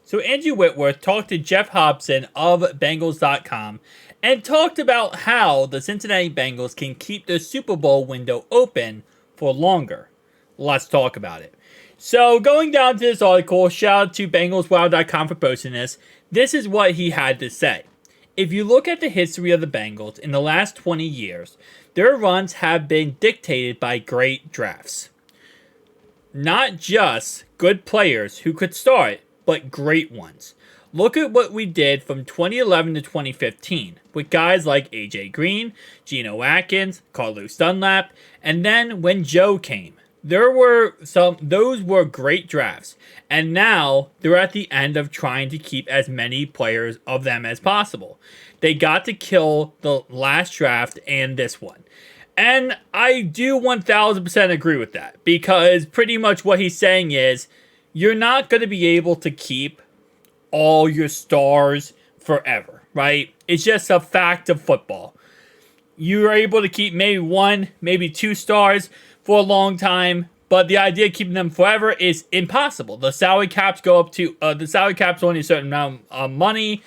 So Andrew Whitworth talked to Jeff Hobson of Bengals.com and talked about how the Cincinnati Bengals can keep the Super Bowl window open for longer. Let's talk about it. So going down to this article, shout out to BengalsWow.com for posting this. This is what he had to say. If you look at the history of the Bengals in the last 20 years, their runs have been dictated by great drafts. Not just good players who could start, but great ones. Look at what we did from 2011 to 2015 with guys like AJ Green, Geno Atkins, Carlos Dunlap, and then when Joe came. Those were great drafts, and now they're at the end of trying to keep as many players of them as possible. They got to kill the last draft and this one. And I do 1000% agree with that, because pretty much what he's saying is, you're not going to be able to keep all your stars forever, right? It's just a fact of football. You're able to keep maybe one, maybe two stars for a long time, but the idea of keeping them forever is impossible. The salary caps go up to, the salary cap's only a certain amount of money.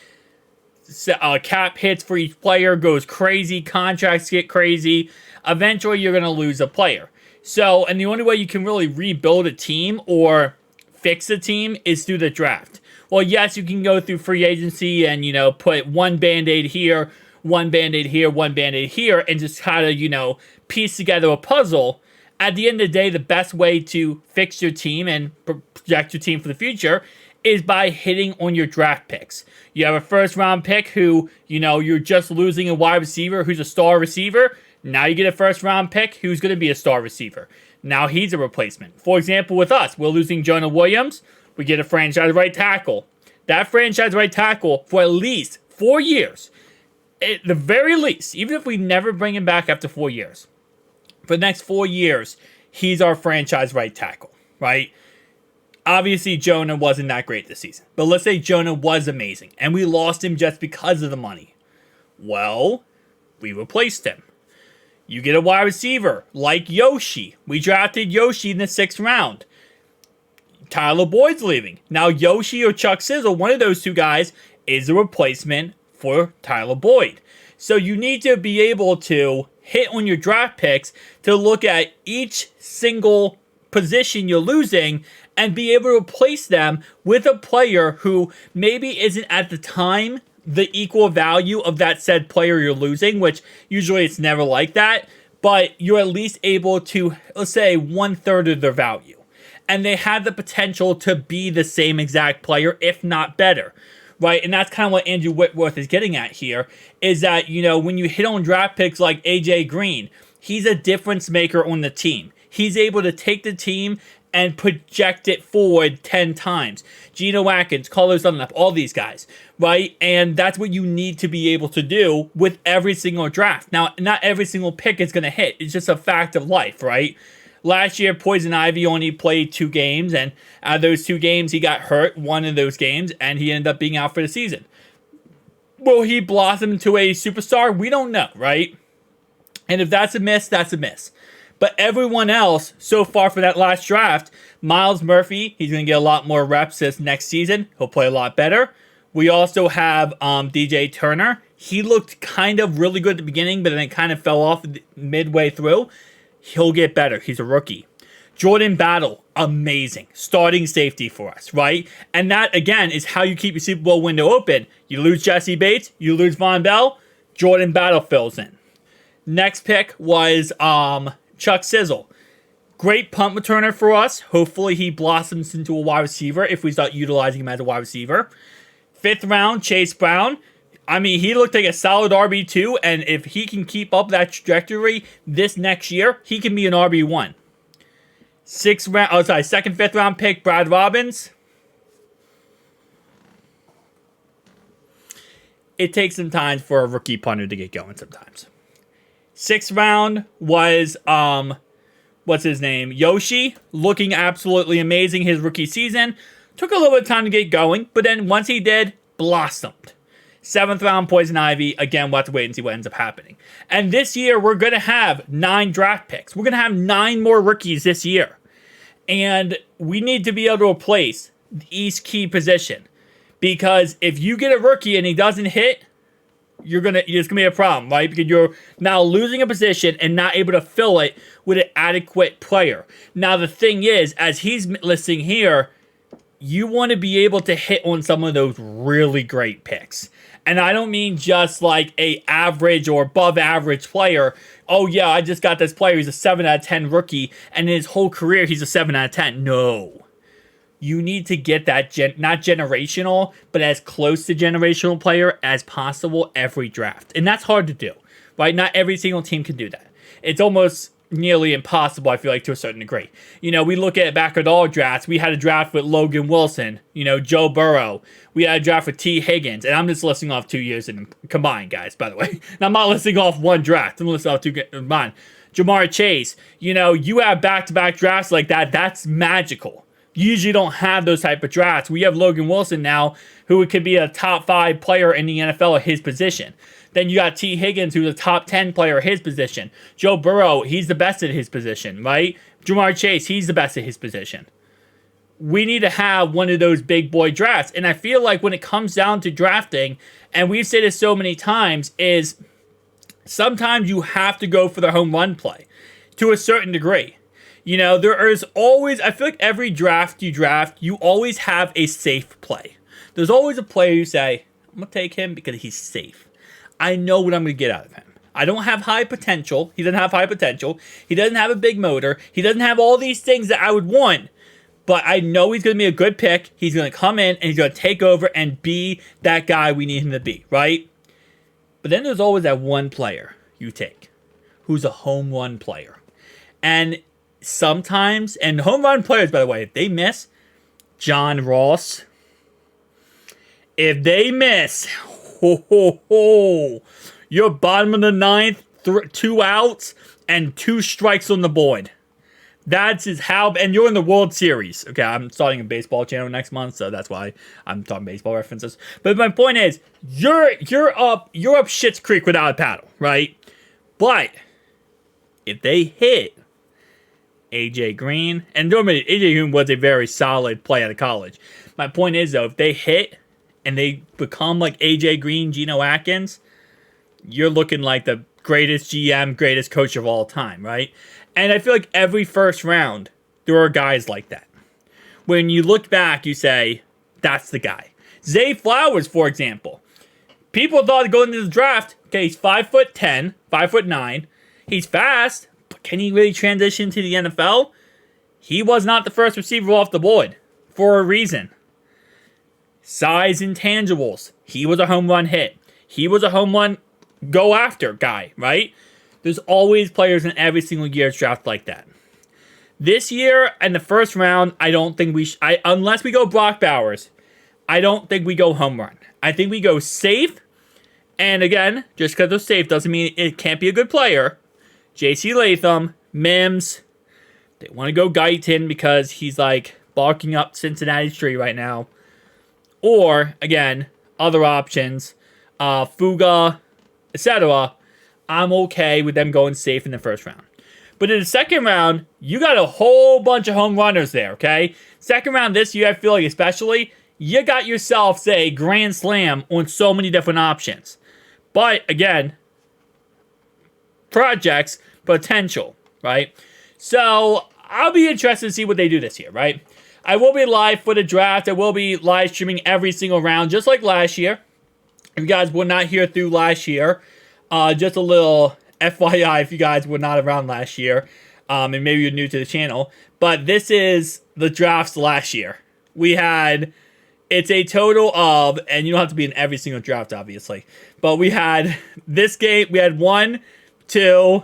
Cap hits for each player goes crazy. Contracts get crazy. Eventually, you're going to lose a player. So, and the only way you can really rebuild a team or fix a team is through the draft. Well, yes, you can go through free agency and, put one Band-Aid here, one Band-Aid here, one Band-Aid here, and just kind of, piece together a puzzle. At the end of the day, the best way to fix your team and project your team for the future is by hitting on your draft picks. You have a first-round pick who, you're just losing a wide receiver who's a star receiver. Now you get a first-round pick who's going to be a star receiver. Now he's a replacement. For example, with us, we're losing Jonah Williams. We get a franchise right tackle. That franchise right tackle for at least 4 years. At the very least, even if we never bring him back after 4 years. For the next 4 years, he's our franchise right tackle, right? Obviously, Jonah wasn't that great this season. But let's say Jonah was amazing, and we lost him just because of the money. Well, we replaced him. You get a wide receiver like Yoshi. We drafted Yoshi in the 6th round. Tyler Boyd's leaving. Now Yoshi or Chuck Sizzle, one of those two guys, is a replacement for Tyler Boyd. So you need to be able to hit on your draft picks to look at each single position you're losing and be able to replace them with a player who maybe isn't at the time the equal value of that said player you're losing, which usually it's never like that, but you're at least able to, let's say, 1/3 of their value. And they have the potential to be the same exact player, if not better, right? And that's kind of what Andrew Whitworth is getting at here, is that, when you hit on draft picks like AJ Green, he's a difference maker on the team. He's able to take the team and project it forward 10 times. Geno Atkins, Carlos Dunlap, all these guys, right? And that's what you need to be able to do with every single draft. Now, not every single pick is going to hit. It's just a fact of life, right? Last year, Poison Ivy only played 2 games, and out of those 2 games, he got hurt one of those games, and he ended up being out for the season. Will he blossom into a superstar? We don't know, right? And if that's a miss, that's a miss. But everyone else, so far for that last draft, Myles Murphy, he's going to get a lot more reps this next season. He'll play a lot better. We also have DJ Turner. He looked kind of really good at the beginning, but then it kind of fell off midway through. He'll get better. He's a rookie. Jordan Battle, amazing. Starting safety for us, right? And that, again, is how you keep your Super Bowl window open. You lose Jesse Bates, you lose Von Bell, Jordan Battle fills in. Next pick was Chuck Sizzle. Great punt returner for us. Hopefully he blossoms into a wide receiver if we start utilizing him as a wide receiver. 5th round, Chase Brown. I mean, he looked like a solid RB2, and if he can keep up that trajectory this next year, he can be an RB1. 2nd, 5th round pick, Brad Robbins. It takes some time for a rookie punter to get going sometimes. 6th round was, what's his name? Yoshi, looking absolutely amazing his rookie season. Took a little bit of time to get going, but then once he did, blossomed. 7th round, Poison Ivy. Again, we'll have to wait and see what ends up happening. And this year, we're going to have 9 draft picks. We're going to have 9 more rookies this year. And we need to be able to replace each key position. Because if you get a rookie and he doesn't hit, it's gonna be a problem, right? Because you're now losing a position and not able to fill it with an adequate player. Now the thing is, as he's listing here, you want to be able to hit on some of those really great picks. And I don't mean just like a average or above average player. Oh yeah, I just got this player. He's a 7 out of 10 rookie, and in his whole career he's a 7 out of 10. No. You need to get that, not generational, but as close to generational player as possible every draft. And that's hard to do, right? Not every single team can do that. It's almost nearly impossible, I feel like, to a certain degree. You know, we look at back at all drafts. We had a draft with Logan Wilson, you know, Joe Burrow. We had a draft with T. Higgins. And I'm just listing off 2 years in combined, guys, by the way. And I'm not listing off one draft. I'm listing off 2 combined. Jamar Chase, you know, you have back-to-back drafts like that. That's magical. You usually don't have those type of drafts. We have Logan Wilson now, who could be a top 5 player in the NFL at his position. Then you got T. Higgins, who's a top 10 player at his position. Joe Burrow, he's the best at his position, right? Jamar Chase, he's the best at his position. We need to have one of those big boy drafts. And I feel like when it comes down to drafting, and we've said this so many times, is sometimes you have to go for the home run play to a certain degree. You know, there is always, I feel like every draft, you always have a safe play. There's always a player you say, I'm going to take him because he's safe. I know what I'm going to get out of him. I don't have high potential. He doesn't have high potential. He doesn't have a big motor. He doesn't have all these things that I would want. But I know he's going to be a good pick. He's going to come in and he's going to take over and be that guy we need him to be, right? But then there's always that one player you take who's a home run player. And sometimes, and home run players, by the way, if they miss, John Ross, if they miss, you're bottom of the ninth, 2 outs, and 2 strikes on the board. That's just how, and you're in the World Series. Okay, I'm starting a baseball channel next month, so that's why I'm talking baseball references. But my point is, you're up Schitt's Creek without a paddle, right? But if they hit AJ Green, and don't admit, AJ Green was a very solid play out of college. My point is, though, if they hit and they become like AJ Green, Geno Atkins, you're looking like the greatest GM, greatest coach of all time, right? And I feel like every first round, there are guys like that. When you look back, you say, that's the guy. Zay Flowers, for example. People thought going into the draft, okay, he's 5'10", 5'9". He's fast, but can he really transition to the NFL? He was not the first receiver off the board for a reason. Size intangibles. He was a home run hit. He was a home run go after guy, right? There's always players in every single year's draft like that. This year, in the first round, I don't think unless we go Brock Bowers, I don't think we go home run. I think we go safe. And again, just because they're safe doesn't mean it can't be a good player. J.C. Latham, Mims, they want to go Guyton because he's like barking up Cincinnati's tree right now. Or, again, other options, Fuga, etc. I'm okay with them going safe in the first round. But in the second round, you got a whole bunch of home runners there, okay? Second round this year, I feel like especially, you got yourself, say, grand slam on so many different options. But, again, projects, potential, right? So, I'll be interested to see what they do this year, right? I will be live for the draft. I will be live streaming every single round, just like last year. If you guys were not here through last year, just a little FYI if you guys were not around last year, and maybe you're new to the channel. But this is the drafts last year. It's a total of, and you don't have to be in every single draft, obviously. But we had this game, we had 1, 2,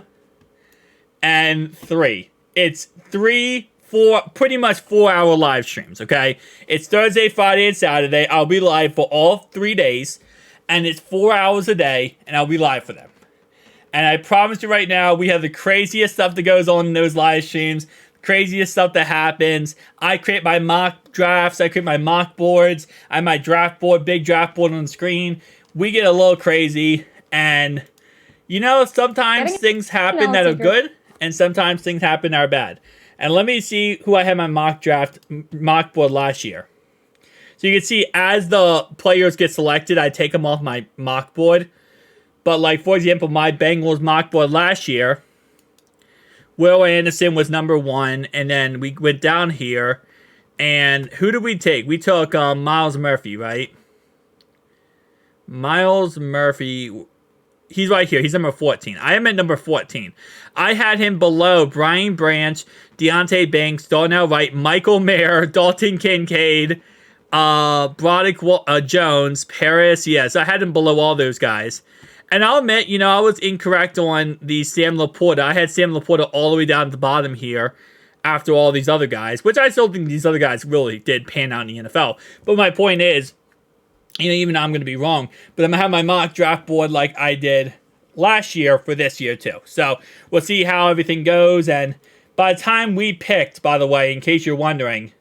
and 3. It's 3, 4, pretty much 4-hour live streams, okay? It's Thursday, Friday, and Saturday. I'll be live for all 3 days. And it's 4 hours a day, and I'll be live for them. And I promise you right now, we have the craziest stuff that goes on in those live streams, craziest stuff that happens. I create my mock drafts, I create my mock boards, I have my draft board, big draft board on the screen. We get a little crazy, and you know, sometimes things happen that are good, and sometimes things happen that are bad. And let me see who I had my mock board last year. So you can see as the players get selected, I take them off my mock board. But like, for example, my Bengals mock board last year, Will Anderson was number 1. And then we went down here. And who did we take? We took Miles Murphy, right? Miles Murphy. He's right here. He's number 14. I am at number 14. I had him below Brian Branch, Deontay Banks, Darnell Wright, Michael Mayer, Dalton Kincaid, Broderick Jones, Paris. Yes, I had him below all those guys. And I'll admit, I was incorrect on the Sam Laporta. I had Sam Laporta all the way down at the bottom here after all these other guys, which I still think these other guys really did pan out in the NFL. But my point is, even though I'm going to be wrong, but I'm going to have my mock draft board like I did last year for this year too. So we'll see how everything goes. And by the time we picked, by the way, in case you're wondering,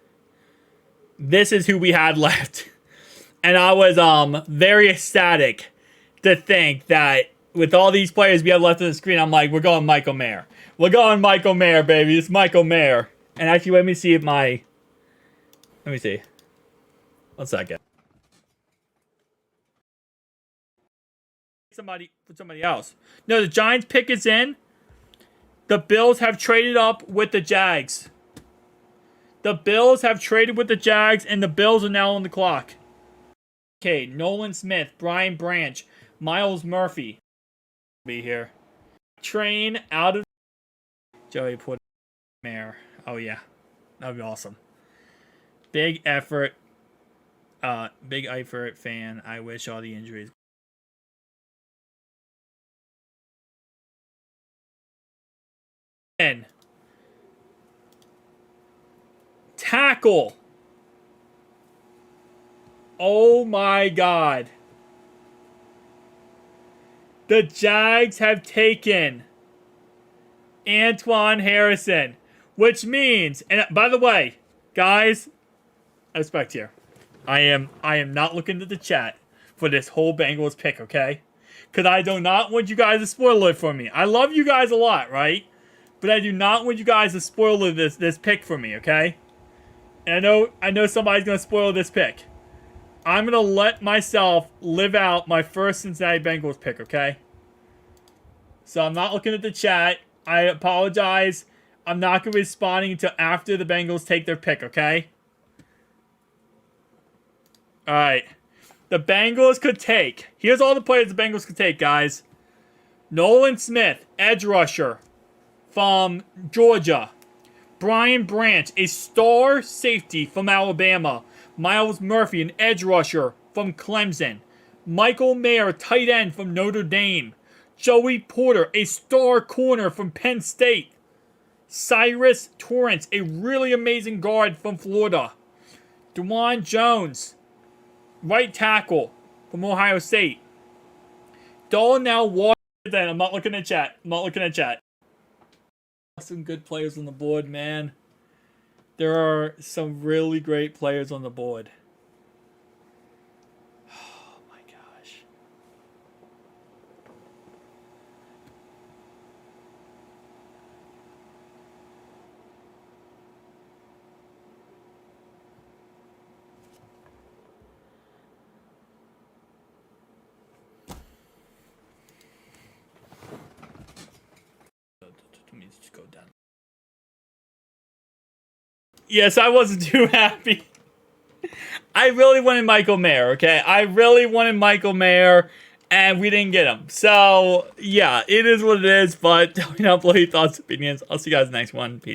this is who we had left. And I was very ecstatic to think that with all these players we have left on the screen, I'm like, we're going Michael Mayer. We're going Michael Mayer, baby. It's Michael Mayer. And actually, let me see if let me see. 1 second. Somebody else. No, the Giants pick is in. The Bills have traded up with the Jags. The Bills have traded with the Jags, and the Bills are now on the clock. Okay, Nolan Smith, Brian Branch, Miles Murphy. Be here. Train out of Joey Porter Mayer. Oh yeah. That'd be awesome. Big effort fan. I wish all the injuries. And tackle. Oh my God. The Jags have taken Antoine Harrison, which means, and by the way, guys, I respect here. I am not looking at the chat for this whole Bengals pick, okay? Because I do not want you guys to spoil it for me. I love you guys a lot, right? But I do not want you guys to spoil this pick for me, okay? And I know somebody's gonna spoil this pick. I'm gonna let myself live out my first Cincinnati Bengals pick, okay? So I'm not looking at the chat. I apologize. I'm not gonna be responding until after the Bengals take their pick, okay? Alright. The Bengals could take. Here's all the players the Bengals could take, guys. Nolan Smith, edge rusher from Georgia. Brian Branch, a star safety from Alabama. Miles Murphy, an edge rusher from Clemson. Michael Mayer, tight end from Notre Dame. Joey Porter, a star corner from Penn State. Cyrus Torrance, a really amazing guard from Florida. DeJuan Jones, right tackle from Ohio State. Darnell Washington. I'm not looking at chat. Some good players on the board, man. There are some really great players on the board. Oh my gosh. Let me just go down. Yes, I wasn't too happy. I really wanted Michael Mayer, okay? I really wanted Michael Mayer, and we didn't get him. So, yeah, it is what it is, but tell me down below your thoughts, opinions. I'll see you guys next one. Peace.